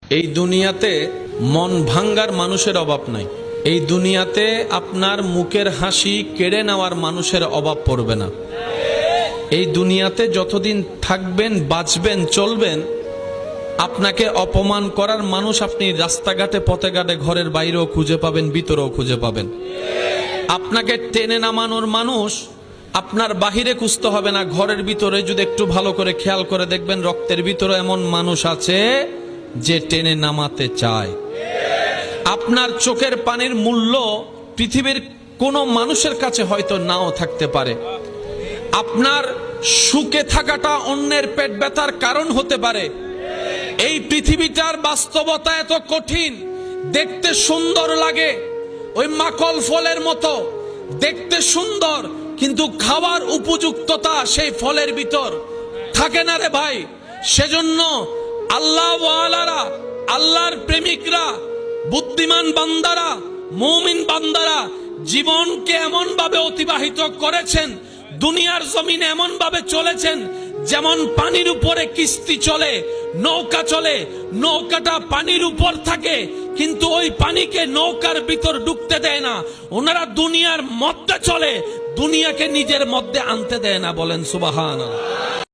এই দুনিয়াতে মন ভাঙ্গার মানুষের অভাব নাই। এই দুনিয়াতে আপনার মুখের হাসি কেড়ে নেওয়ার মানুষের অভাব পড়বে না। এই দুনিয়াতে যতদিন থাকবেন, বাঁচবেন, চলবেন, আপনাকে অপমান করার মানুষ আপনি রাস্তাঘাটে, পথে ঘাটে, ঘরের বাইরেও খুঁজে পাবেন, ভিতরেও খুঁজে পাবেন। আপনাকে টেনে নামানোর মানুষ আপনার বাহিরে খুঁজতে হবে না, ঘরের ভিতরে যদি একটু ভালো করে খেয়াল করে দেখবেন, রক্তের ভিতরে এমন মানুষ আছে যে টেনে নামাতে চায়। আপনার চোখের পানির মূল্য পৃথিবীর কোনো মানুষের কাছে হয়তো নাও থাকতে পারে। আপনার সুখে থাকাটা অন্যের পেট ব্যথার কারণ হতে পারে। এই পৃথিবীটার বাস্তবতা এত কঠিন, দেখতে সুন্দর লাগে, ওই মাকল ফলের মতো দেখতে সুন্দর, কিন্তু খাওয়ার উপযুক্ততা সেই ফলের ভিতর থাকে না রে ভাই। সেজন্য আল্লাহ ওয়ালারা, আল্লাহর প্রেমিকরা, বুদ্ধিমান বান্দারা, মুমিন বান্দারা জীবনকে এমন ভাবে অতিবাহিত করেছেন, দুনিয়ার জমিনে এমন ভাবে চলেছেন যেমন পানির উপরে কিস্তি চলে, নৌকা চলে, নৌকাটা পানির উপর থাকে কিন্তু ওই পানিকে নৌকার ভিতর ঢুকতে দেয় না। ওনারা দুনিয়ার মধ্যে চলে, দুনিয়াকে নিজের মধ্যে আনতে দেয় না। বলেন সুবহানাল্লাহ।